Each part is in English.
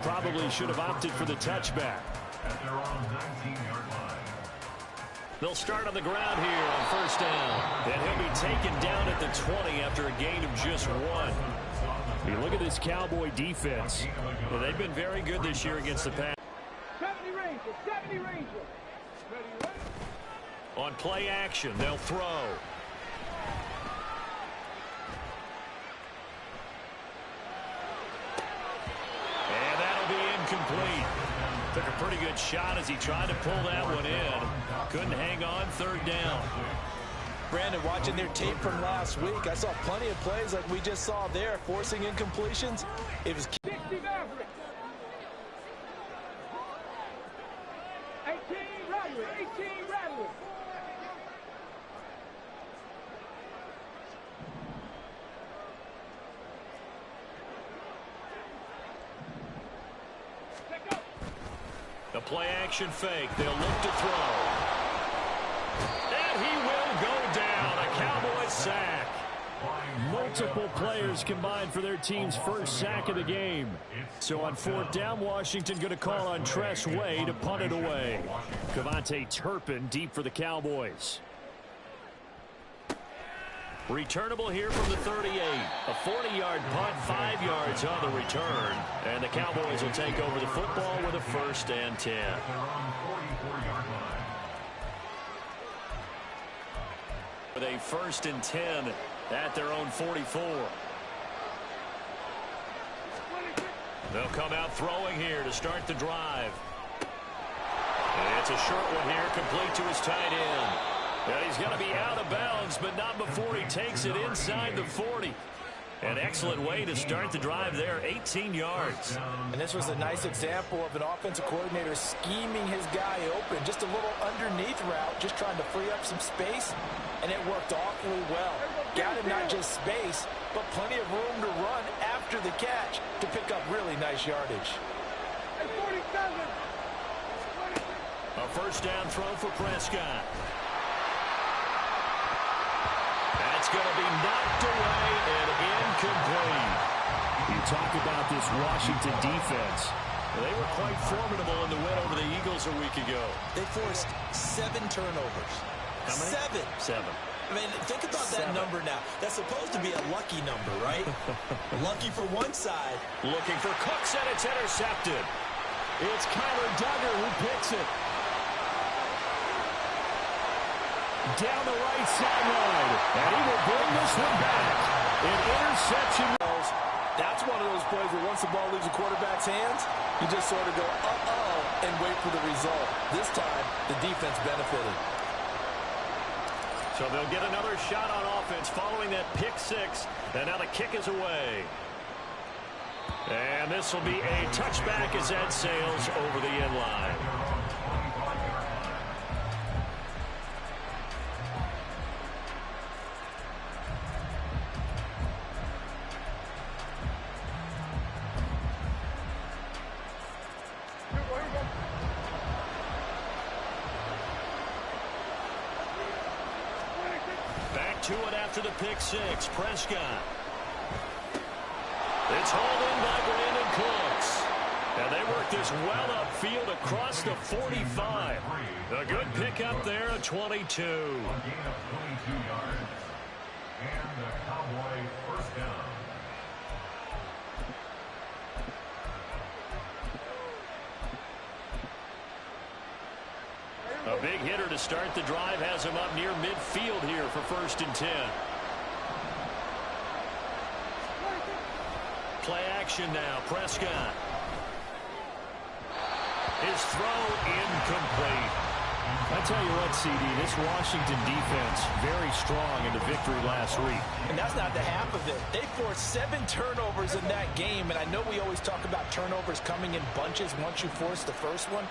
Probably should have opted for the touchback. At their own 19-yard line. They'll start on the ground here on first down. And he'll be taken down at the 20 after a gain of just 1. You look at this Cowboy defense. Well, they've been very good this year against the pass. 70 Rangers, 70 Rangers. Ready. On play action, they'll throw. And that'll be incomplete. Took a pretty good shot as he tried to pull that one in. Couldn't hang on, third down. Brandon, watching their tape from last week, I saw plenty of plays like we just saw there, forcing incompletions. It was 60 Mavericks. 18 Rattlers, 18 Rattlers. The play action fake. They'll look to throw. And he will go down. A Cowboys sack. Multiple players combined for their team's first sack of the game. So on fourth down, Washington going to call on Tress Way to punt it away. Cavante Turpin deep for the Cowboys. Returnable here from the 38. A 40-yard punt, 5 yards on the return. And the Cowboys will take over the football with a 1st and 10. With a 1st and 10 at their own 44. They'll come out throwing here to start the drive. And it's a short one here, complete to his tight end. Yeah, he's got to be out of bounds, but not before he takes it inside the 40. An excellent way to start the drive there, 18 yards. And this was a nice example of an offensive coordinator scheming his guy open. Just a little underneath route, just trying to free up some space, and it worked awfully well. Got him not just space, but plenty of room to run after the catch to pick up really nice yardage. A 1st down throw for Prescott. That's going to be knocked away and incomplete. You talk about this Washington defense. They were quite formidable in the win over the Eagles a week ago. They forced 7 turnovers. How many? 7. I mean, think about that number now. That's supposed to be a lucky number, right? Lucky for one side. Looking for Cooks, and it's intercepted. It's Kyler Duggar who picks it. Down the right sideline. And he will bring this one back. An interception. That's one of those plays where once the ball leaves the quarterback's hands, you just sort of go, uh-oh, and wait for the result. This time, the defense benefited. So they'll get another shot on offense following that pick 6. And now the kick is away. And this will be a touchback as that sails over the end line. Back to it after the pick 6. Prescott. It's hauled in by Brandon Cooks. And they work this well upfield across the 45. A good pickup there at 22. A gain of 22 yards. And the Cowboy 1st down. A big hitter to start the drive has him up near midfield here for 1st and 10. Play action now. Prescott. His throw incomplete. I tell you what, CD, this Washington defense very strong in the victory last week. And that's not the half of it. They forced 7 turnovers in that game, and I know we always talk about turnovers coming in bunches once you force the first one.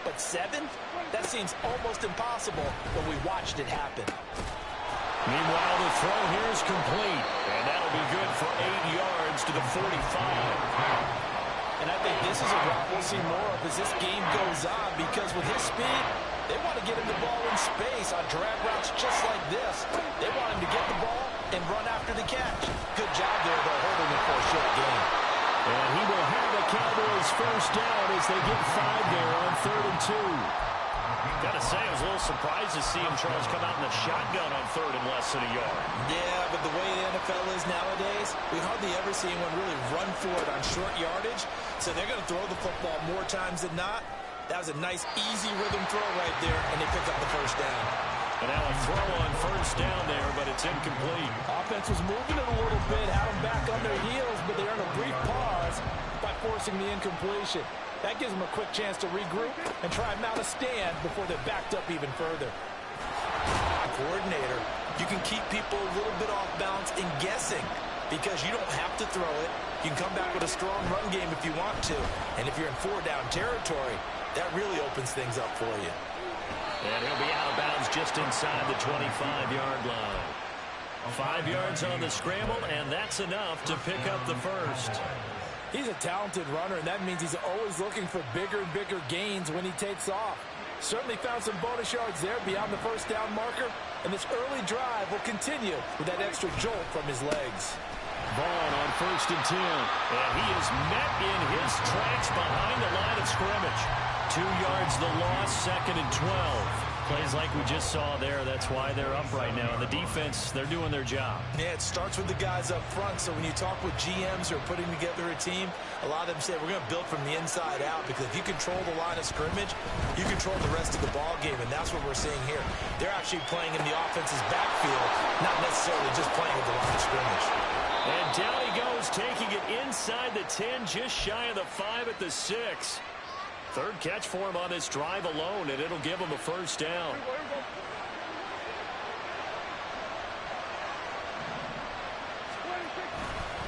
But 7? That seems almost impossible, but we watched it happen. Meanwhile, the throw here is complete, and that'll be good for 8 yards to the 45. And I think this is a route we'll see more of as this game goes on, because with his speed, they want to get him the ball in space on drag routes just like this. They want him to get the ball and run after the catch. Good job there, though, holding it for a short game. And he will have a Cowboys first down as they get 5 there on 3rd and 2. Gotta say, I was a little surprised to see him, Charles, come out in the shotgun on 3rd and less than a yard. Yeah, but the way the NFL is nowadays, we hardly ever see anyone really run for it on short yardage. So they're going to throw the football more times than not. That was a nice, easy rhythm throw right there, and they pick up the first down. And now a throw on first down there, but it's incomplete. Offense was moving it a little bit, had them back on their heels, but they earned a brief pause by forcing the incompletion. That gives them a quick chance to regroup and try and mount a stand before they're backed up even further. Coordinator, you can keep people a little bit off balance and guessing because you don't have to throw it. You can come back with a strong run game if you want to. And if you're in 4-down territory, that really opens things up for you. And he'll be out of bounds just inside the 25-yard line. 5 yards on the scramble, and that's enough to pick up the first. He's a talented runner, and that means he's always looking for bigger and bigger gains when he takes off. Certainly found some bonus yards there beyond the first down marker, and this early drive will continue with that extra jolt from his legs. Vaughn on 1st and 10. And he is met in his tracks behind the line of scrimmage. 2 yards the loss, 2nd and 12. Plays like we just saw there. That's why they're up right now. And the defense, they're doing their job. Yeah, it starts with the guys up front. So when you talk with GMs who are putting together a team, a lot of them say we're going to build from the inside out because if you control the line of scrimmage, you control the rest of the ball game, and that's what we're seeing here. They're actually playing in the offense's backfield, not necessarily just playing at the line of scrimmage. And down he goes, taking it inside the 10, just shy of the 5 at the 6. 3rd catch for him on this drive alone, and it'll give him a first down.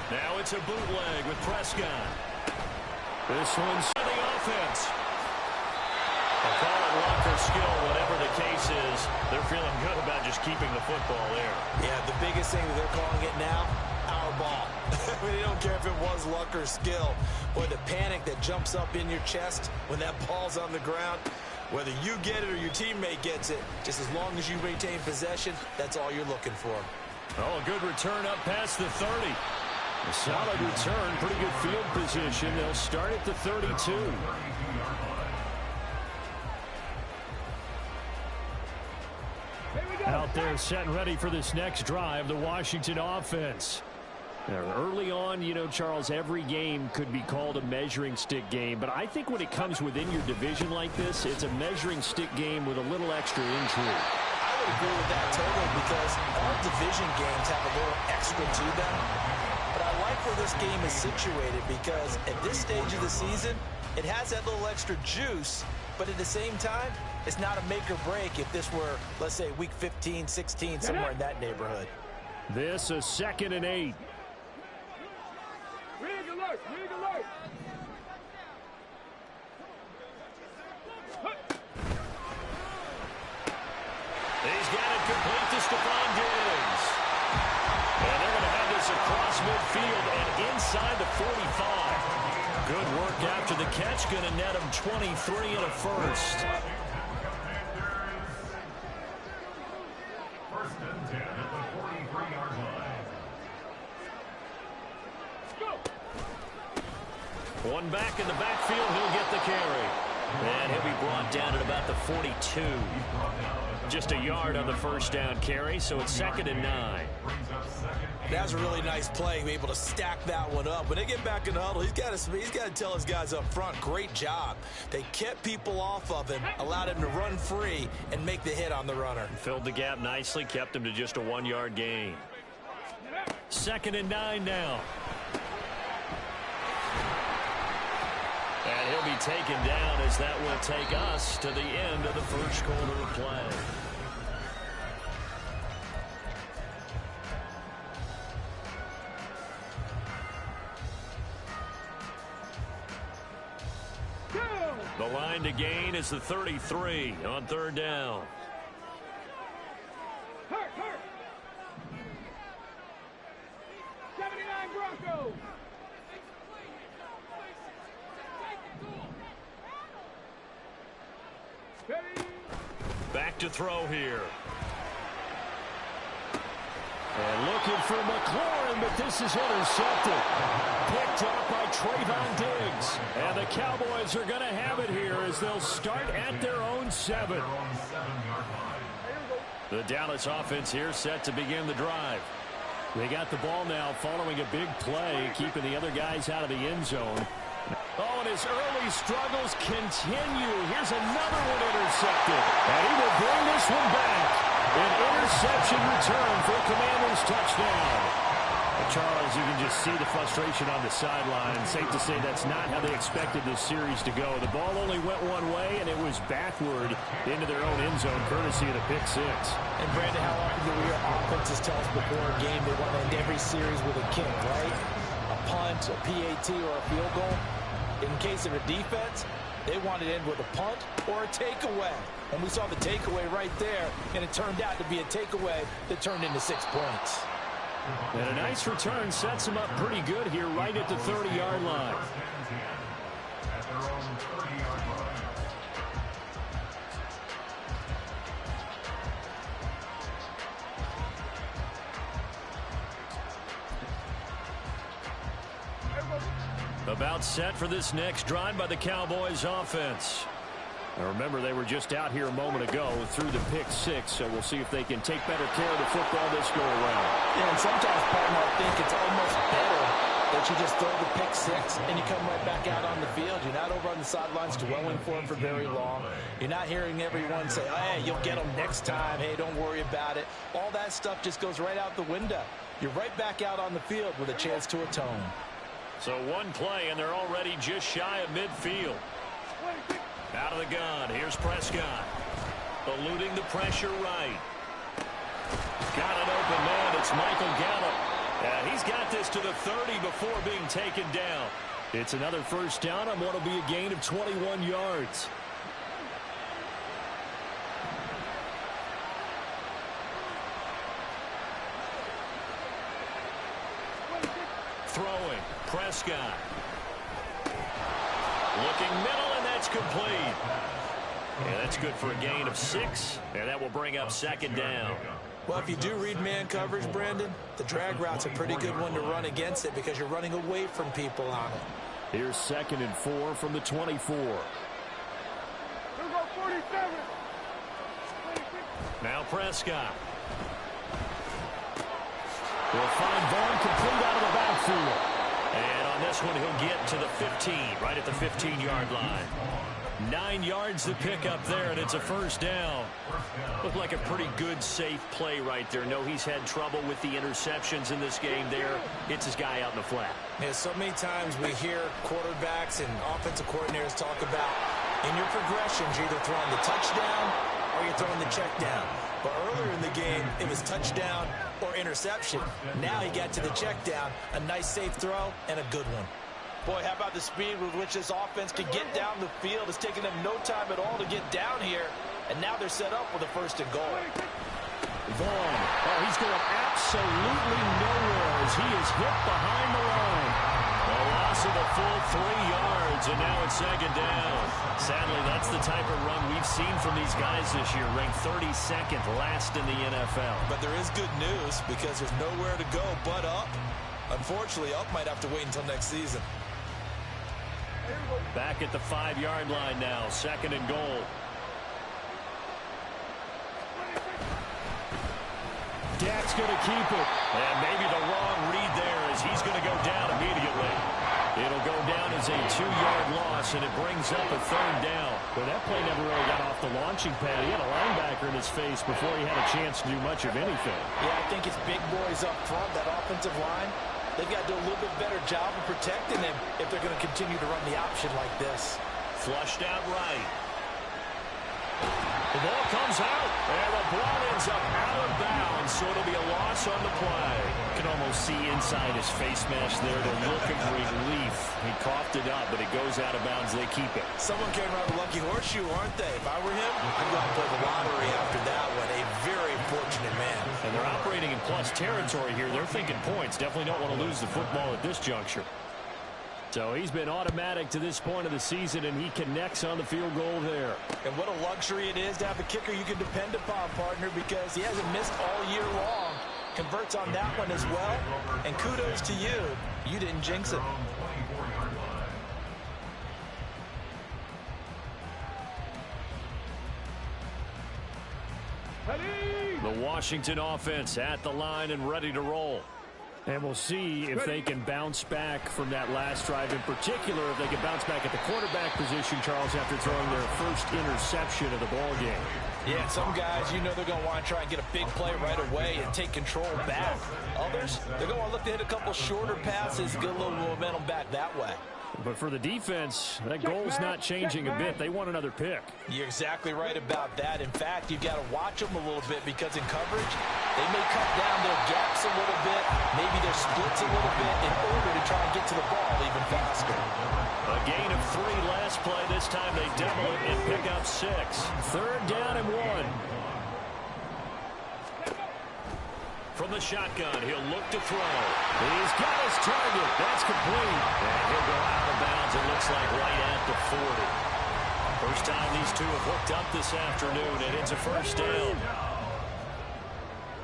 Now it's a bootleg with Prescott. This one's the offense. They'll call it luck or skill, whatever the case is. They're feeling good about just keeping the football there. Yeah, the biggest thing that they're calling it now, our ball. I mean, they don't care if it was luck or skill. Boy, the panic that jumps up in your chest when that ball's on the ground, whether you get it or your teammate gets it, just as long as you retain possession, that's all you're looking for. Oh, a good return up past the 30. A solid return, pretty good field position. They'll start at the 32. Out there set and ready for this next drive, the Washington offense. Now, early on, you know, Charles, every game could be called a measuring stick game, but I think when it comes within your division like this, it's a measuring stick game with a little extra intrigue. I would agree with that totally because all division games have a little extra to them. But I like where this game is situated because at this stage of the season, it has that little extra juice, but at the same time, it's not a make or break if this were, let's say, week 15, 16, somewhere in that neighborhood. This is 2nd and 8. Rig alert! Rig alert! He's got it complete to Stephon Diggs. And they're going to have this across midfield and inside the 45. Good work after the catch. Going to net him 23 and a first. First and 10 at the 43-yard line. One back in the backfield. He'll get the carry. And he'll be brought down at about the 42. Just a yard on the first down carry, so it's 2nd and 9. That was a really nice play, be able to stack that one up. When they get back in the huddle, he's got to tell his guys up front, great job. They kept people off of him, allowed him to run free and make the hit on the runner. Filled the gap nicely, kept him to just a 1-yard gain. 2nd and 9 now. And he'll be taken down as that will take us to the end of the first quarter of play. The line to gain is the 33 on 3rd down. Hurt! 79 Broncos! Back to throw here. And looking for McLaurin, but this is intercepted. Picked up by Trayvon Diggs. And the Cowboys are going to have it here as they'll start at their own 7. The Dallas offense here set to begin the drive. They got the ball now following a big play, keeping the other guys out of the end zone. Oh, and his early struggles continue. Here's another one intercepted. And he will bring this one back. An interception return for a Commanders touchdown. Charles, you can just see the frustration on the sideline. Safe to say that's not how they expected this series to go. The ball only went one way, and it was backward into their own end zone, courtesy of the pick 6. And, Brandon, how often do we hear offenses tell us before a game they want to end every series with a kick, right? A punt, a PAT, or a field goal. In case of a defense, they want to end with a punt or a takeaway. And we saw the takeaway right there, and it turned out to be a takeaway that turned into 6 points. And a nice return sets them up pretty good here right at the 30-yard line. At their own 30-yard line. About set for this next drive by the Cowboys offense. Now remember, they were just out here a moment ago through the pick 6, so we'll see if they can take better care of the football this go around. Yeah, and sometimes, partner, I think it's almost better that you just throw the pick 6 and you come right back out on the field. You're not over on the sidelines dwelling for him for very long. You're not hearing everyone say, hey, you'll get them next time. Hey, don't worry about it. All that stuff just goes right out the window. You're right back out on the field with a chance to atone. So one play, and they're already just shy of midfield. Out of the gun. Here's Prescott. Eluding the pressure right. Got an open man. It's Michael Gallup. He's got this to the 30 before being taken down. It's another first down on what will be a gain of 21 yards. Throwing. Prescott. Looking middle, and that's complete. Yeah, that's good for a gain of 6, and that will bring up second down. Well, if you do read man coverage, Brandon, the drag route's a pretty good one to run against it because you're running away from people on it. Here's 2nd and 4 from the 24. Now Prescott. Will find Vaughn complete out of the backfield. And on this one, he'll get to the 15, right at the 15-yard line. 9 yards to pick up there, and it's a first down. Looked like a pretty good, safe play right there. No, he's had trouble with the interceptions in this game there. Hits his guy out in the flat. Yeah, so many times we hear quarterbacks and offensive coordinators talk about in your progressions, you're either throwing the touchdown or you're throwing the check down. But earlier in the game, it was touchdown or interception. Now he got to the check down, a nice safe throw, and a good one. Boy, how about the speed with which this offense can get down the field? It's taken them no time at all to get down here, and now they're set up with a 1st and goal. Vaughn, he's going absolutely nowhere as he is hit behind the line. A loss of a full 3 yards, and now it's 2nd down. Sadly, that's the type of run we've seen from these guys this year, ranked 32nd last in the NFL. But there is good news because there's nowhere to go but up. Unfortunately, up might have to wait until next season. Back at the 5-yard line now, 2nd and goal. Dak's going to keep it. And maybe the wrong read there as he's going to go down immediately. It'll go down as a 2-yard loss, and it brings up a 3rd down. But that play never really got off the launching pad. He had a linebacker in his face before he had a chance to do much of anything. Yeah, I think it's big boys up front, that offensive line. They've got to do a little bit better job of protecting him if they're going to continue to run the option like this. Flushed out right. The ball comes out, and the ball ends up out of bounds, so it'll be a loss on the play. You can almost see inside his face mask there, the look of relief. He coughed it up, but it goes out of bounds. They keep it. Someone came around the lucky horseshoe, aren't they? If I were him, I'd go out and play the lottery after that one. A very fortunate man. And they're operating in plus territory here. They're thinking points. Definitely don't want to lose the football at this juncture. So he's been automatic to this point of the season, and he connects on the field goal there. And what a luxury it is to have a kicker you can depend upon, partner, because he hasn't missed all year long. converts on that one as well. And kudos to you. You didn't jinx it. The Washington offense at the line and ready to roll. And we'll see if they can bounce back from that last drive. In particular, if they can bounce back at the quarterback position, Charles, after throwing their first interception of the ball game. Yeah, some guys, you know they're going to want to try and get a big play right away and take control back. Others, they're going to look to hit a couple shorter passes, get a little momentum back that way. But for the defense, that goal's not changing a bit. They want another pick. You're exactly right about that. In fact, you've got to watch them a little bit because in coverage, they may cut down their gaps a little bit, maybe their splits a little bit in order to try and get to the ball even faster. A gain of 3 last play. This time they double it and pick up 6. 3rd down and 1. From the shotgun, he'll look to throw. He's got his target. That's complete. And he'll go out of bounds, it looks like, right at the 40. First time these two have hooked up this afternoon, and it's a first down.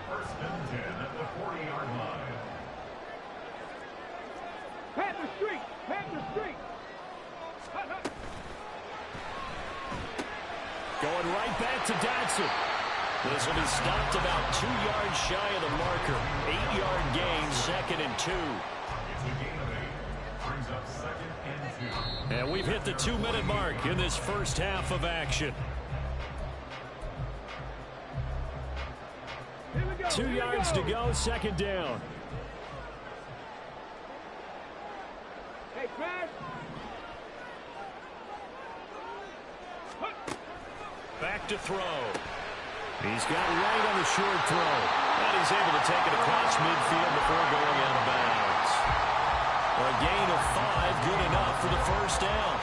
First and 10 at the 40-yard line. Panther Street! Panther Street! Going right back to Dotson. This will be stopped about 2 yards shy of the marker. 8-yard gain, 2nd and 2. It's a gain of 8. Brings up 2nd and 2. And we've hit the 2-minute mark in this first half of action. 2 yards to go, 2nd down. Hey, Chris! Back to throw. He's got right on the short throw. And he's able to take it across midfield before going out of bounds. A gain of 5, good enough for the first down.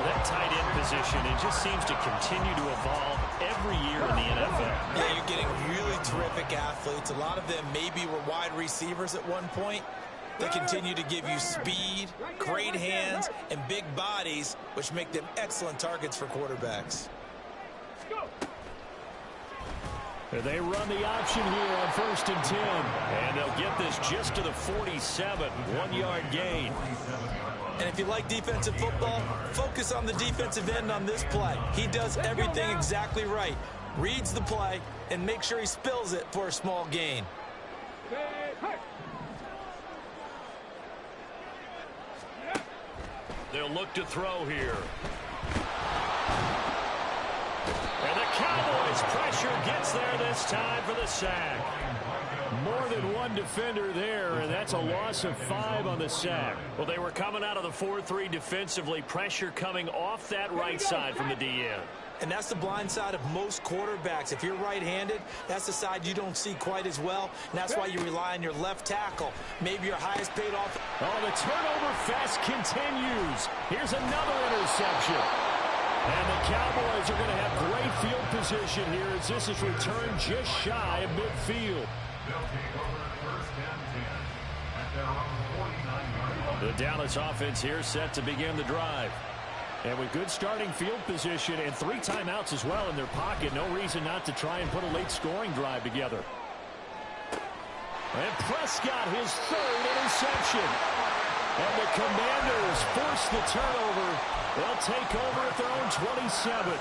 That tight end position, it just seems to continue to evolve every year in the NFL. Yeah, you're getting really terrific athletes. A lot of them maybe were wide receivers at one point. They continue to give you speed, great hands, and big bodies, which make them excellent targets for quarterbacks. They run the option here on 1st and 10. And they'll get this just to the 47. 1-yard gain. And if you like defensive football, focus on the defensive end on this play. He does everything exactly right. Reads the play and makes sure he spills it for a small gain. They'll look to throw here. And the Cowboys pressure gets there this time for the sack. More than one defender there, and that's a loss of 5 on the sack. Well, they were coming out of the 4-3 defensively. Pressure coming off that right side from the DN. And that's the blind side of most quarterbacks. If you're right-handed, that's the side you don't see quite as well. And that's why you rely on your left tackle. Maybe your highest paid off. Oh, the turnover fest continues. Here's another interception. And the Cowboys are going to have great field position here as this is returned just shy of midfield. They'll take over 1st and 10 at their own 49-yard line. The Dallas offense here set to begin the drive. And with good starting field position and 3 timeouts as well in their pocket, no reason not to try and put a late scoring drive together. And Prescott, his 3rd interception. And the Commanders force the turnover. They'll take over at their own 27.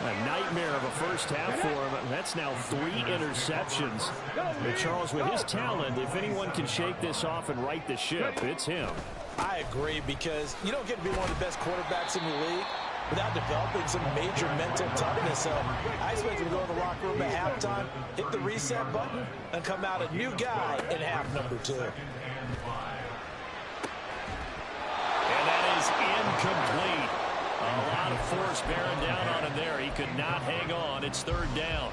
A nightmare of a first half for him. That's now 3 interceptions. And Charles, with his talent, if anyone can shake this off and right the ship, it's him. I agree, because you don't get to be one of the best quarterbacks in the league without developing some major mental toughness. So I expect him to go to the locker room at halftime, hit the reset button, and come out a new guy in half number 2. And that is incomplete. A lot of force bearing down on him there. He could not hang on. It's 3rd down.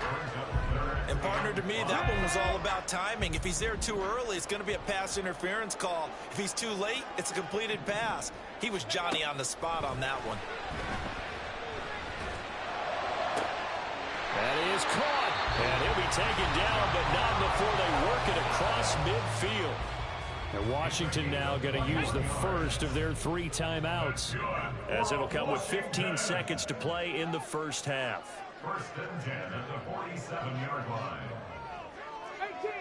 And partner, to me, that one was all about timing. If he's there too early, it's going to be a pass interference call. If he's too late, it's a completed pass. He was Johnny on the spot on that one. That is caught. And he'll be taken down, but not before they work it across midfield. And Washington now going to use the first of their 3 timeouts, as it'll come with 15 seconds to play in the first half. 1st and 10 at the 47-yard line.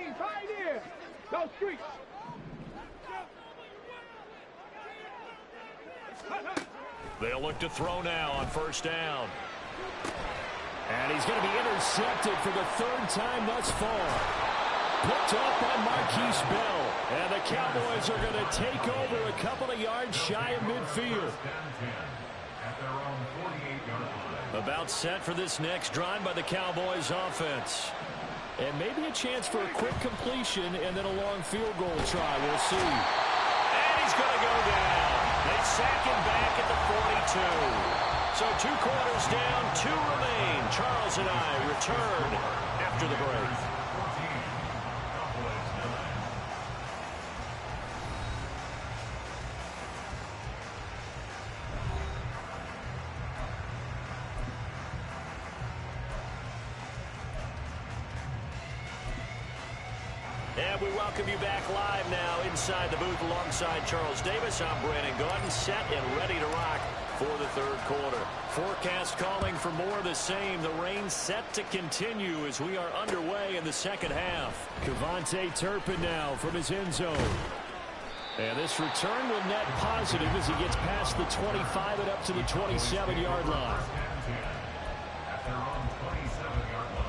18, Go street. They'll look to throw now on first down. And he's going to be intercepted for the third time thus far. Picked up by Marquise Bell. And the Cowboys are going to take over a couple of yards shy of midfield. About set for this next drive by the Cowboys offense. And maybe a chance for a quick completion and then a long field goal try. We'll see. And he's going to go down. They sack him back at the 42. So 2 quarters down, 2 remain. Charles and I return after the break. And we welcome you back live now inside the booth alongside Charles Davis. I'm Brandon Gaudin, set and ready to rock for the third quarter. Forecast calling for more of the same. The rain set to continue as we are underway in the second half. Kevontae Turpin now from his end zone. And this return will net positive as he gets past the 25 and up to the 27-yard line. At their own 27-yard line.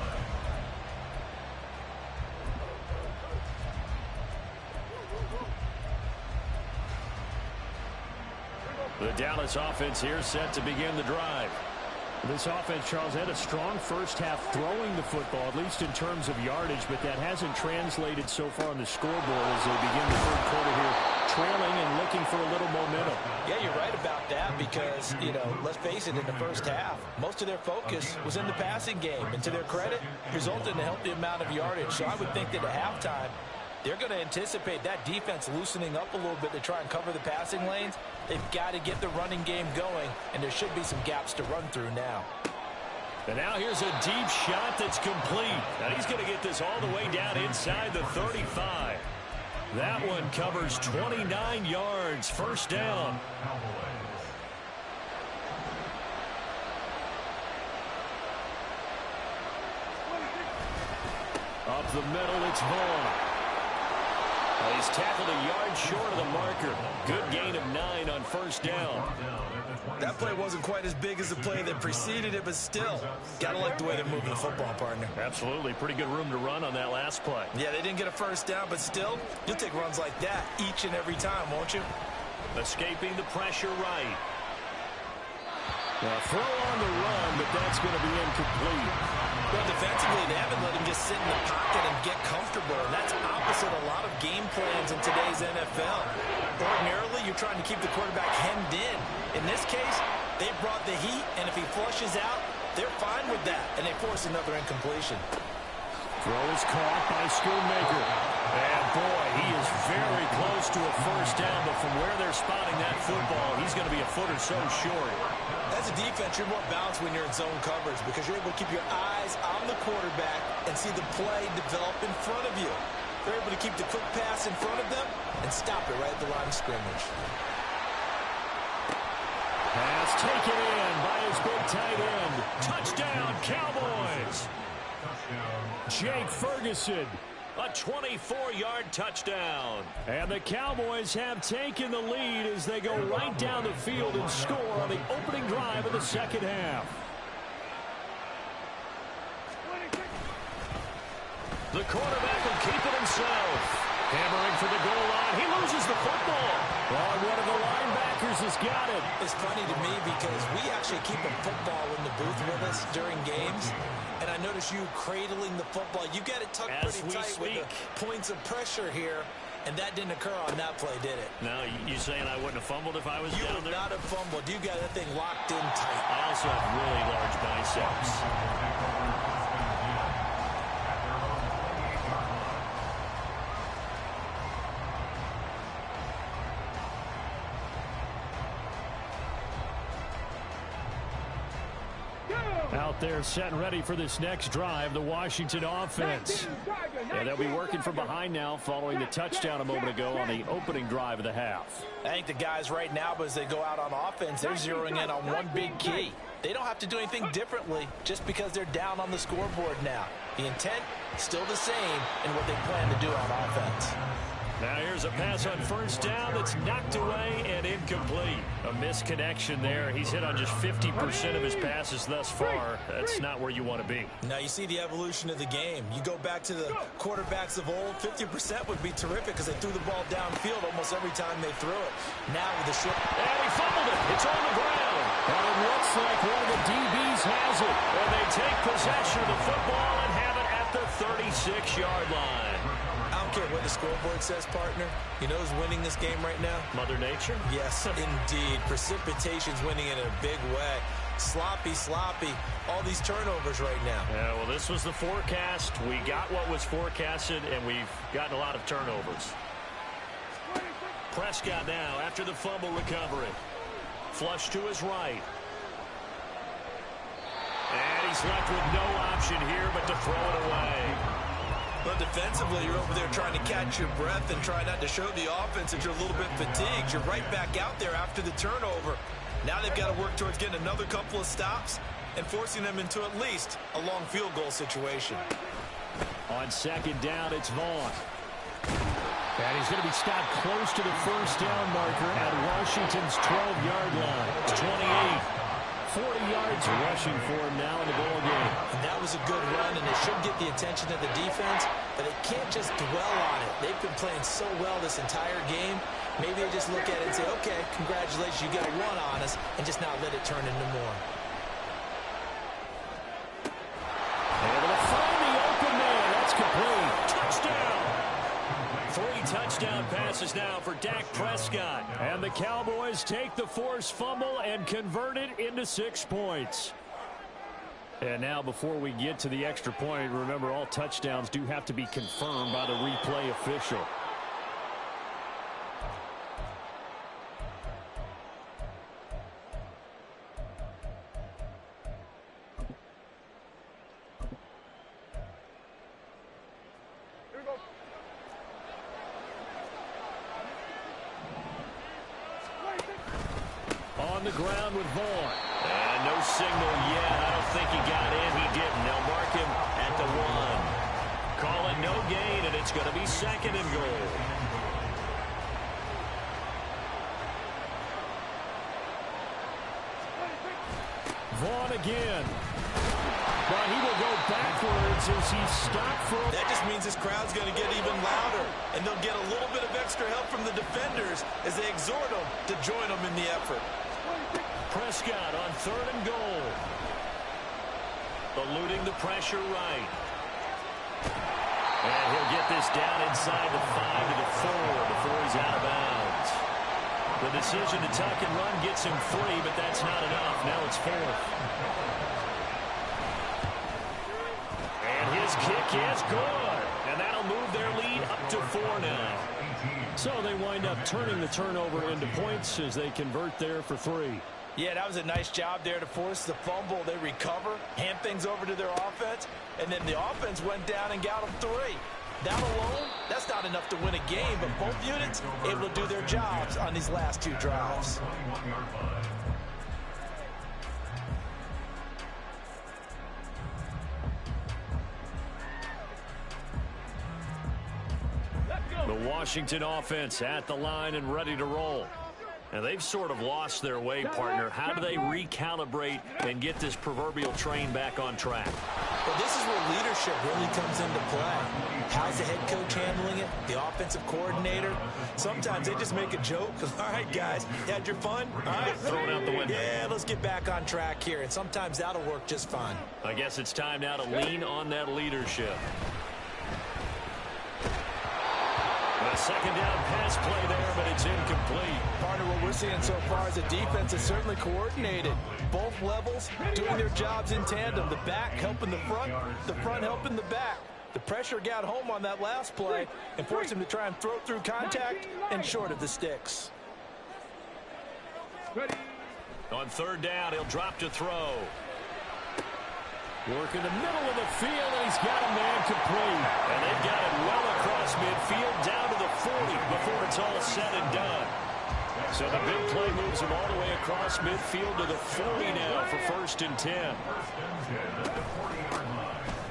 The Dallas offense here set to begin the drive. This offense, Charles, had a strong first half throwing the football, at least in terms of yardage, but that hasn't translated so far on the scoreboard as they begin the third quarter here, trailing and looking for a little momentum. Yeah, you're right about that because, let's face it, in the first half, most of their focus was in the passing game. And to their credit, resulted in a healthy amount of yardage. So I would think that at halftime, they're going to anticipate that defense loosening up a little bit to try and cover the passing lanes. They've got to get the running game going, and there should be some gaps to run through now. And now here's a deep shot that's complete. Now he's going to get this all the way down inside the 35. That one covers 29 yards. First down. Up the middle, it's Vaughn. He's tackled a yard short of the marker. Good gain of 9 on first down. That play wasn't quite as big as the play that preceded it, but still, gotta like the way they're moving the football, partner. Absolutely. Pretty good room to run on that last play. Yeah, they didn't get a first down, but still, you'll take runs like that each and every time, won't you? Escaping the pressure right. Well, throw on the run, but that's going to be incomplete. Well, defensively, they haven't let him just sit in the pocket and get comfortable, and that's opposite a lot of game plans in today's NFL. Ordinarily, you're trying to keep the quarterback hemmed in. In this case, they brought the heat, and if he flushes out, they're fine with that, and they force another incompletion. Throw is caught by Schoonmaker. And boy, he is very close to a first down, but from where they're spotting that football, he's going to be a foot or so short. As a defense, you're more balanced when you're in zone coverage because you're able to keep your eyes on the quarterback and see the play develop in front of you. They're able to keep the quick pass in front of them and stop it right at the line of scrimmage. Pass taken in by his big tight end. Touchdown, Cowboys! Jake Ferguson. A 24-yard touchdown. And the Cowboys have taken the lead as they go right down the field and score on the opening drive of the second half. The quarterback will keep it himself. Hammering for the goal line. He loses the football. Oh, one of the linebackers has got it. It's funny to me because we actually keep a football in the booth with us during games. And I notice you cradling the football. You got it tucked pretty tight with the points of pressure here. And that didn't occur on that play, did it? No, you saying I wouldn't have fumbled if I was you down there? You would not have fumbled. You got that thing locked in tight. I also have really large biceps. Out there set and ready for this next drive, the Washington offense. Yeah, they'll be working from behind now following the touchdown a moment ago on the opening drive of the half. I think the guys right now, as they go out on offense, they're zeroing in on one big key. They don't have to do anything differently just because they're down on the scoreboard now. The intent, still the same in what they plan to do on offense. Now here's a pass on first down that's knocked away and incomplete. A misconnection there. He's hit on just 50% of his passes thus far. That's not where you want to be. Now you see the evolution of the game. You go back to the quarterbacks of old, 50% would be terrific because they threw the ball downfield almost every time they threw it. Now with the short... And he fumbled it. It's on the ground. And it looks like one of the DBs has it. And they take possession of the football and have it at the 36-yard line. I don't care what the scoreboard says, partner. You know who's winning this game right now? Mother Nature? Yes, indeed. Precipitation's winning in a big way. Sloppy, all these turnovers right now. Yeah, well, this was the forecast. We got what was forecasted, and we've gotten a lot of turnovers. Prescott now after the fumble recovery. Flush to his right. And he's left with no option here but to throw it away. But defensively, you're over there trying to catch your breath and try not to show the offense that you're a little bit fatigued. You're right back out there after the turnover. Now they've got to work towards getting another couple of stops and forcing them into at least a long field goal situation. On second down, it's Vaughn. And he's going to be stopped close to the first down marker at Washington's 12-yard line. It's 28. 40 yards rushing for him now in the ball game. And that was a good run, and it should get the attention of the defense, but they can't just dwell on it. They've been playing so well this entire game. Maybe they just look at it and say, okay, congratulations, you got a one on us, and just not let it turn into more. Able to find the open man. That's complete. Touchdown. 3 touchdown passes now for Dak Prescott. And the Cowboys take the forced fumble and convert it into 6 points. And now before we get to the extra point, remember all touchdowns do have to be confirmed by the replay official. On the ground with Vaughn. And no signal yet. I don't think he got in. He didn't. They'll mark him at the 1. Call it no gain, and it's going to be 2nd and goal. Vaughn again. But he will go backwards as he stopped for... That just means this crowd's going to get even louder, and they'll get a little bit of extra help from the defenders as they exhort them to join them in the effort. Prescott on 3rd and goal. Eluding the pressure right. And he'll get this down inside the 5 to the 4 before he's out of bounds. The decision to tuck and run gets him free, but that's not enough. Now it's 4th. And his kick is good. And that'll move their lead up to 4 now. So they wind up turning the turnover into points as they convert there for 3. Yeah, that was a nice job there to force the fumble. They recover, hand things over to their offense, and then the offense went down and got them 3. That alone, that's not enough to win a game, but both units able to do their jobs on these last 2 drives. The Washington offense at the line and ready to roll. And they've sort of lost their way, partner. How do they recalibrate and get this proverbial train back on track? Well, this is where leadership really comes into play. How's the head coach handling it? The offensive coordinator? Sometimes they just make a joke. All right, guys, you had your fun? All right, throw it out the window. Yeah, let's get back on track here. And sometimes that'll work just fine. I guess it's time now to lean on that leadership. A 2nd down pass play there, but it's incomplete. Partner, what we're seeing so far is the defense is certainly coordinated. Both levels doing their jobs in tandem. The back helping the front helping the back. The pressure got home on that last play and forced him to try and throw through contact and short of the sticks. On 3rd down, he'll drop to throw. Working the middle of the field, and he's got a man complete. And they've got it well across midfield, down to the 40 before it's all said and done. So the big play moves him all the way across midfield to the 40 now for 1st and 10.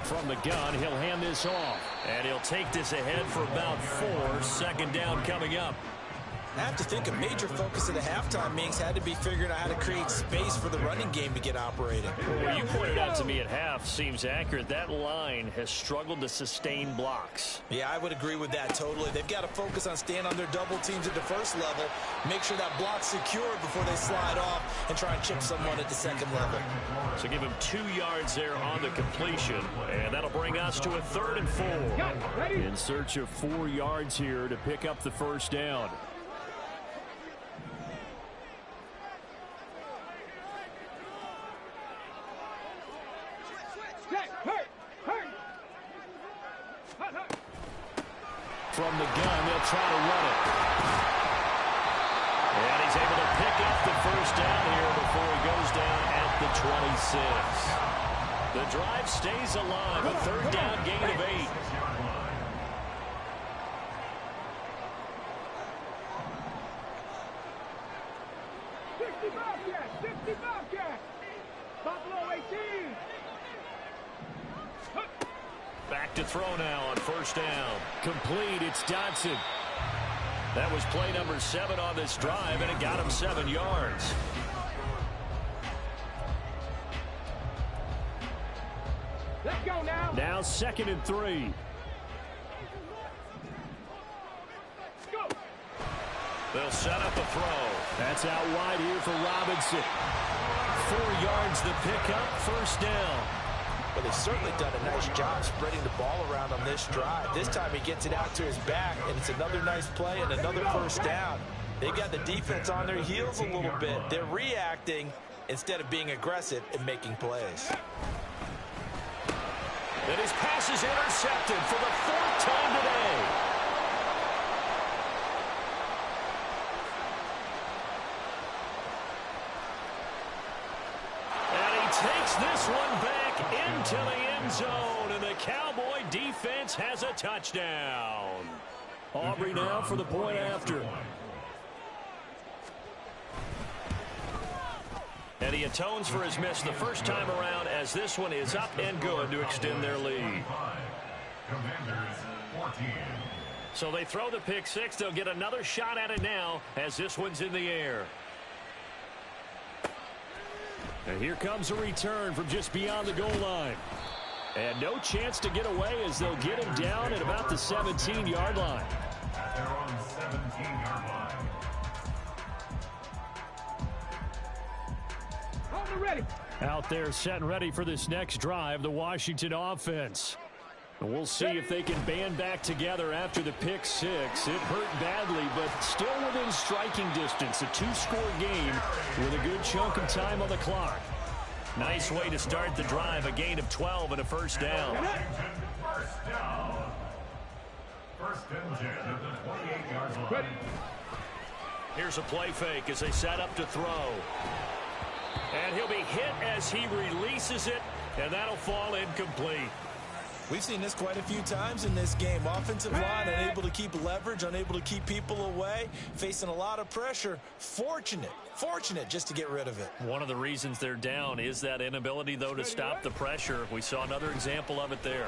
From the gun, he'll hand this off. And he'll take this ahead for about 4. 2nd down coming up. I have to think a major focus of the halftime meetings had to be figuring out how to create space for the running game to get operating. Well, you pointed out to me at half seems accurate. That line has struggled to sustain blocks. Yeah, I would agree with that totally. They've got to focus on staying on their double teams at the first level, make sure that block's secure before they slide off and try and chip someone at the 2nd level. So give him 2 yards there on the completion, and that'll bring us to a 3rd and 4. In search of 4 yards here to pick up the 1st down. From the gun, they'll try to run it. And he's able to pick up the 1st down here before he goes down at the 26. The drive stays alive, a 3rd down gain of 8. Back to throw now on 1st down. Complete, it's Dodson. That was play number 7 on this drive, and it got him 7 yards. Let's go now. Now 2nd and 3. Go. They'll set up a throw. That's out wide here for Robinson. 4 yards the pickup, 1st down. Well, they've certainly done a nice job spreading the ball around on this drive. This time he gets it out to his back, and it's another nice play and another 1st down. They've got the defense on their heels a little bit. They're reacting instead of being aggressive and making plays. And his pass is intercepted for the 4th time today. And he takes this one back into the end zone, and the Cowboy defense has a touchdown. Aubrey now for the point after. And he atones for his miss the 1st time around, as this one is up and good to extend their lead. So they throw the pick 6. They'll get another shot at it now as this one's in the air. And here comes a return from just beyond the goal line. And no chance to get away as they'll get him down at about the 17-yard line. At their own 17-yard line. Ready. Out there set and ready for this next drive, the Washington offense. And we'll see if they can band back together after the pick 6. It hurt badly, but still within striking distance. A 2-score game with a good chunk of time on the clock. Nice way to start the drive, a gain of 12 and a 1st down. First down. 1st and 10 at the 28-yard line. Here's a play fake as they set up to throw. And he'll be hit as he releases it, and that'll fall incomplete. We've seen this quite a few times in this game. Offensive line unable to keep leverage, unable to keep people away, facing a lot of pressure. Fortunate just to get rid of it. One of the reasons they're down is that inability, though, to stop the pressure. We saw another example of it there.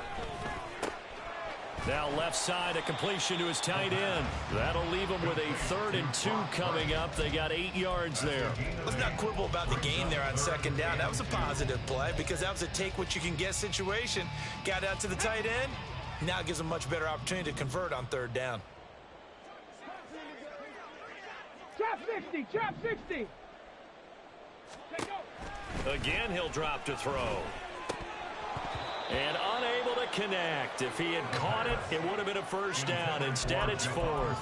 Now left side, a completion to his tight end. That'll leave him with a 3rd and 2 coming up. They got 8 yards there. Let's not quibble about the gain there on 2nd down. That was a positive play because that was a take-what-you-can-get situation. Got out to the tight end. Now it gives them much better opportunity to convert on 3rd down. Trap 60, trap 60. Again, he'll drop to throw. And unable to connect. If he had caught it, it would have been a 1st down. Instead, it's 4th.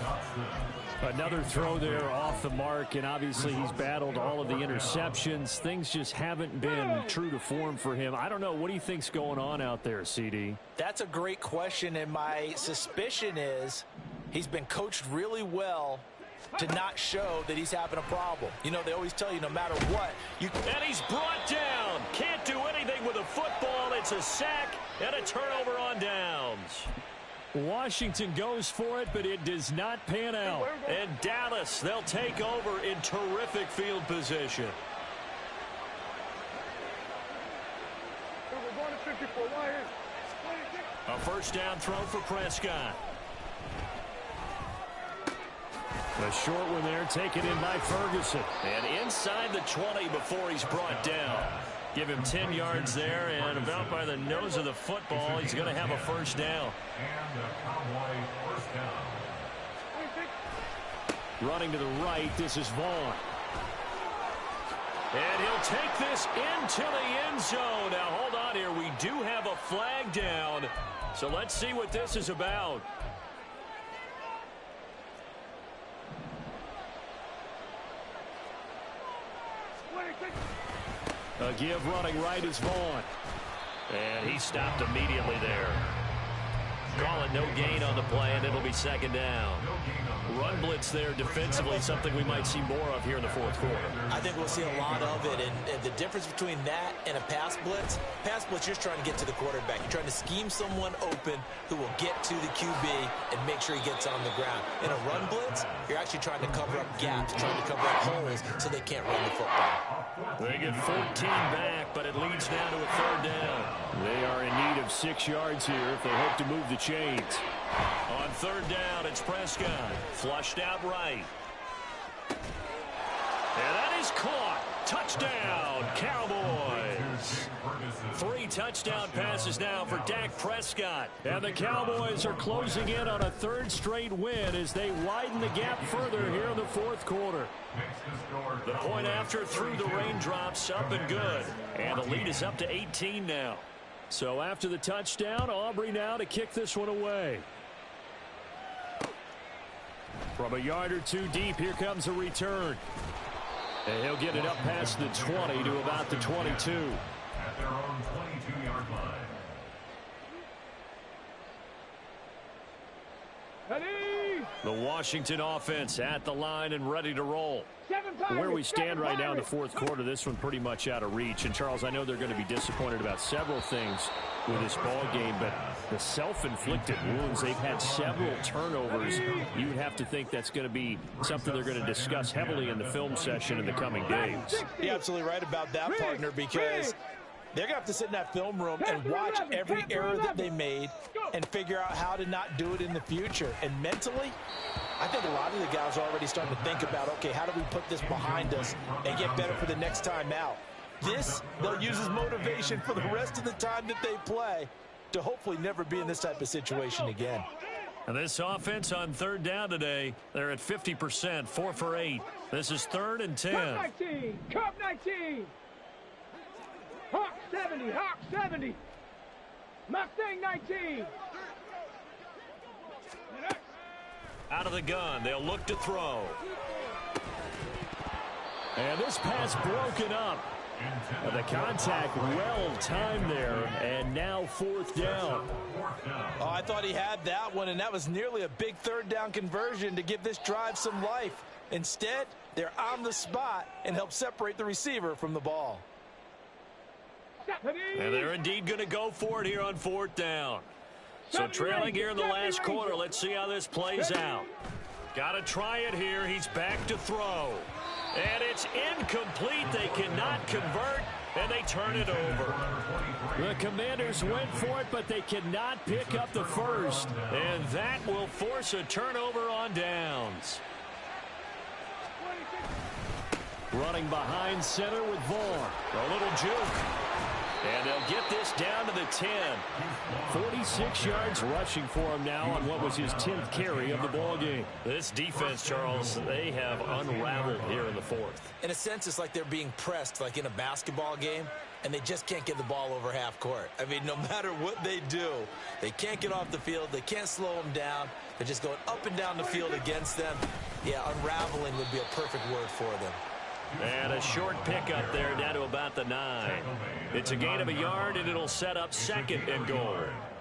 Another throw there off the mark, and obviously he's battled all of the interceptions. Things just haven't been true to form for him. I don't know. What do you think's going on out there, CD? That's a great question, and my suspicion is he's been coached really well to not show that he's having a problem. You know, they always tell you no matter what. And he's brought down. Can't do anything with a football. It's a sack and a turnover on downs. Washington goes for it, but it does not pan out. And Dallas, they'll take over in terrific field position. We're going to 54 wires. A first down throw for Prescott. A short one there, taken in by Ferguson. And inside the 20 before he's brought down. Give him 10 yards there, and about by the nose of the football, he's going to have a first down. And the Cowboy first down. Running to the right, this is Vaughn. And he'll take this into the end zone. Now, hold on here. We do have a flag down, so let's see what this is about. A give running right is Vaughn. And he stopped immediately there. Call it no gain on the play, and it'll be second down. Run blitz there defensively, something we might see more of here in the fourth quarter. I think we'll see a lot of it, and the difference between that and a pass blitz, you're trying to get to the quarterback. You're trying to scheme someone open who will get to the QB and make sure he gets on the ground. In a run blitz, you're actually trying to cover up gaps, trying to cover up holes so they can't run the football. They get 14 back, but it leads now to a third down. They are in need of 6 yards here if they hope to move the chains. On third down, it's Prescott. Flushed out right. And that is caught. Touchdown, Cowboys. 3 touchdown passes now for Dak Prescott. And the Cowboys are closing in on a third straight win as they widen the gap further here in the fourth quarter. The point after through the raindrops, up and good. And the lead is up to 18 now. So after the touchdown, Aubrey now to kick this one away. From a yard or two deep, here comes a return. And he'll get it up past the 20 to about the 22. At their own 22-yard line. The Washington offense at the line and ready to roll. Where we stand right now in the fourth quarter, this one pretty much out of reach. And, Charles, I know they're going to be disappointed about several things with this ball game, but the self-inflicted wounds, they've had several turnovers. You would have to think that's going to be something they're going to discuss heavily in the film session in the coming days. You're absolutely right about that, partner, because they're going to have to sit in that film room and watch every error that they made and figure out how to not do it in the future. And mentally, I think a lot of the guys are already starting to think about, okay, how do we put this behind us and get better for the next time out? This, they'll use as motivation for the rest of the time that they play to hopefully never be in this type of situation again. And this offense on third down today, they're at 50%, 4 for 8. This is 3rd and 10. Cup 19, Cup 19. Hawk 70, Hawk 70. Mustang 19. Out of the gun, they'll look to throw. And this pass broken up. And the contact well timed there, and now 4th down. Oh, I thought he had that one, and that was nearly a big third down conversion to give this drive some life. Instead, they're on the spot and help separate the receiver from the ball. And they're indeed going to go for it here on 4th down. So trailing here in the last quarter, let's see how this plays out. Got to try it here. He's back to throw. And it's incomplete. They cannot convert, and they turn it over. The Commanders went for it, but they cannot pick up the first. And that will force a turnover on downs. Running behind center with Vaughn. A little juke. And they'll get this down to the 10. 46 yards rushing for him now on what was his 10th carry of the ball game. This defense, Charles, they have unraveled here in the 4th. In a sense, it's like they're being pressed like in a basketball game, and they just can't get the ball over half court. I mean, no matter what they do, they can't get off the field. They can't slow them down. They're just going up and down the field against them. Yeah, unraveling would be a perfect word for them. And a short pickup there down to about the 9. It's a gain of a yard, and it'll set up 2nd and goal.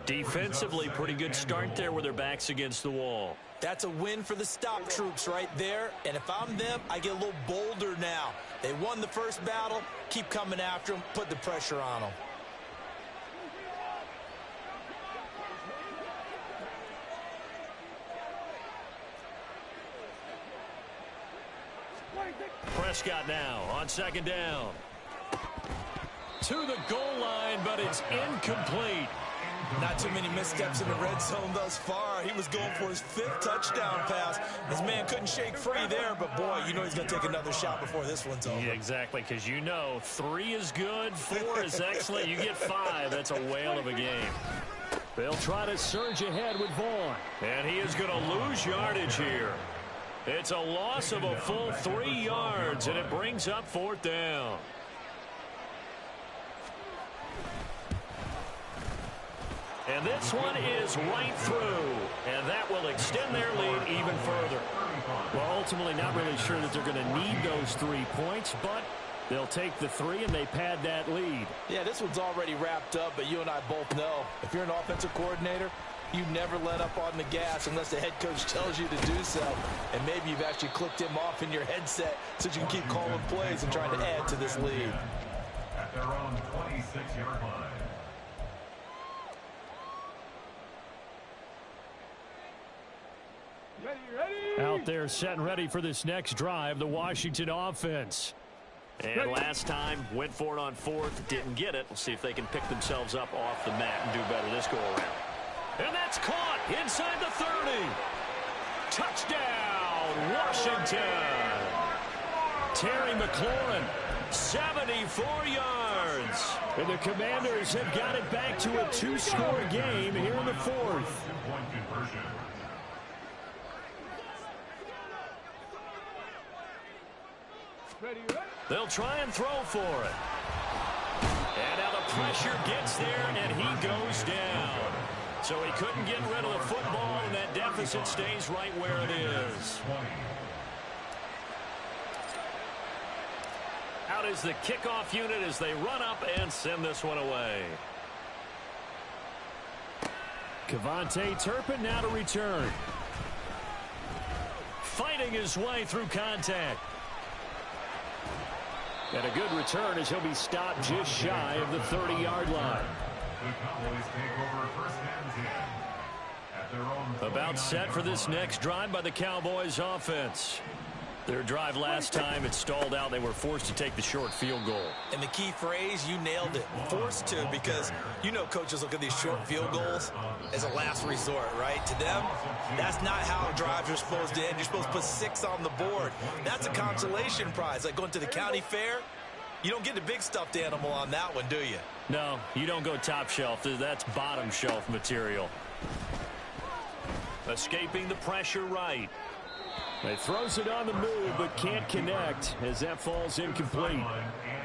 Defensively, pretty good start there with their backs against the wall. That's a win for the stop troops right there. And if I'm them, I get a little bolder now. They won the first battle. Keep coming after them. Put the pressure on them. Prescott now on second down. To the goal line, but it's incomplete. Not too many missteps in the red zone thus far. He was going for his 5th touchdown pass. His man couldn't shake free there, but boy, you know he's going to take another shot before this one's over. Yeah, exactly, because you know 3 is good, 4 is excellent. You get 5, that's a whale of a game. They'll try to surge ahead with Vaughn. And he is going to lose yardage here. It's a loss of a full 3 yards, and it brings up 4th down. And this one is right through, and that will extend their lead even further. Well, ultimately not really sure that they're going to need those 3 points, but they'll take the 3 and they pad that lead. Yeah, this one's already wrapped up, but you and I both know if you're an offensive coordinator, you never let up on the gas unless the head coach tells you to do so. And maybe you've actually clicked him off in your headset so you can keep calling plays and trying to add to this lead. At their own 26-yard line. Ready. Out there setting ready for this next drive, the Washington offense. And last time, went for it on 4th, didn't get it. We'll see if they can pick themselves up off the mat and do better this go-around. And that's caught inside the 30. Touchdown, Washington. Terry McLaurin, 74 yards. And the Commanders have got it back to a 2-score game here in the 4th. Two-point conversion. Ready. They'll try and throw for it. And now the pressure gets there, and he goes down. So he couldn't get rid of the football, and that deficit stays right where it is. Out is the kickoff unit as they run up and send this one away. Kevontae Turpin now to return. Fighting his way through contact. And a good return as he'll be stopped just shy of the 30-yard line. The Cowboys take over first and 10 at their own. About set for this next drive by the Cowboys offense. Their drive last time, it stalled out. They were forced to take the short field goal. And the key phrase, you nailed it. Forced to, because you know coaches look at these short field goals as a last resort, right? To them, that's not how drives are supposed to end. You're supposed to put 6 on the board. That's a consolation prize. Like going to the county fair, you don't get the big stuffed animal on that one, do you? No, you don't go top shelf. That's bottom shelf material. Escaping the pressure right. He throws it on the move, but can't connect as that falls incomplete.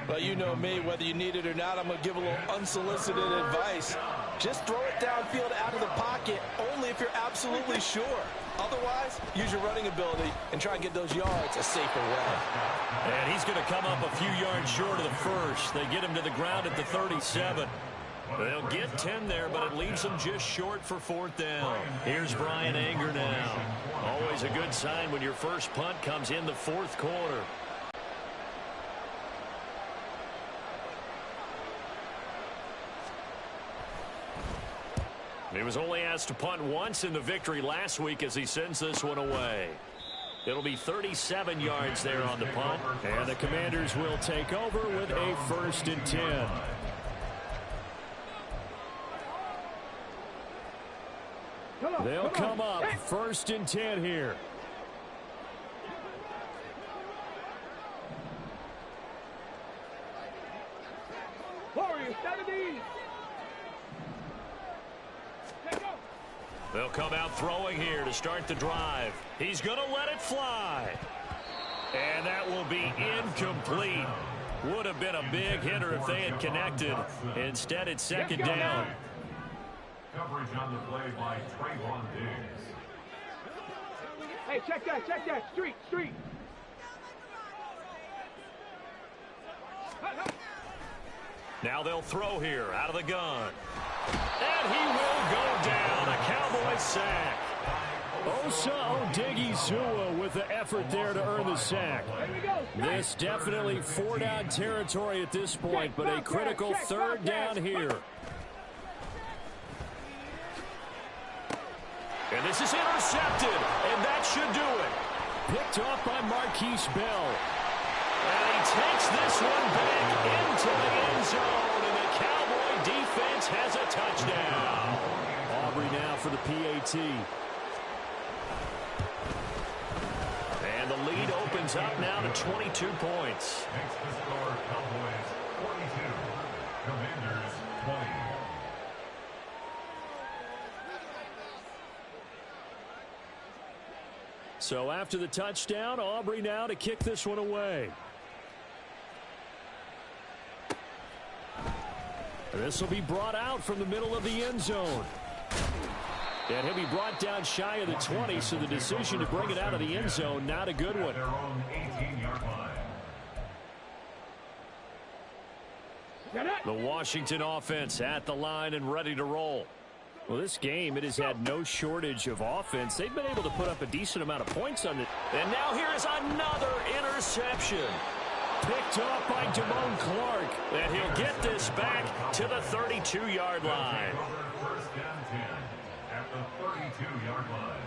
Well, you know me, whether you need it or not, I'm going to give a little unsolicited advice. Just throw it downfield out of the pocket, only if you're absolutely sure. Otherwise, use your running ability and try and get those yards a safer way. And he's going to come up a few yards short of the first. They get him to the ground at the 37. They'll get 10 there, but it leaves them just short for 4th down. Here's Brian Anger now. Always a good sign when your first punt comes in the 4th quarter. He was only asked to punt once in the victory last week as he sends this one away. It'll be 37 yards there on the punt. And the Commanders will take over with a 1st and 10. They'll come up 1st and 10 here. Warriors, 70. They'll come out throwing here to start the drive. He's going to let it fly. And that will be incomplete. Would have been a big hitter if they had connected. Instead, it's 2nd down. Coverage on the play by Trayvon Diggs. Hey, check that. Street. Now they'll throw here out of the gun. And he will go down. A Cowboys sack. Osa Odighizuwa with the effort there to earn the sack. This definitely 4-down territory at this point, but a critical 3rd down here. And this is intercepted, and that should do it. Picked off by Marquise Bell. takes this one back into the end zone, and the Cowboy defense has a touchdown. Aubrey now for the PAT. And the lead opens up now to 22 points. Makes the score Cowboys 42, Commanders 20. So after the touchdown, Aubrey now to kick this one away. This will be brought out from the middle of the end zone. And he'll be brought down shy of the 20, so the decision to bring it out of the end zone, not a good one. Their own 18-yard line. The Washington offense at the line and ready to roll. Well, this game, it has had no shortage of offense. They've been able to put up a decent amount of points on it. And now here is another interception. Picked off by Damone Clark. And he'll get this back to the 32-yard line. First and 10 at the 32-yard line.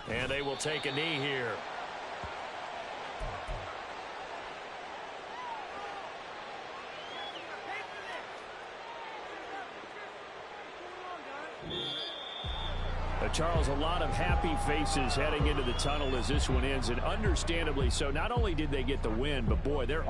And they will take a knee here. Charles, a lot of happy faces heading into the tunnel as this one ends, and understandably so. Not only did they get the win, but boy, they're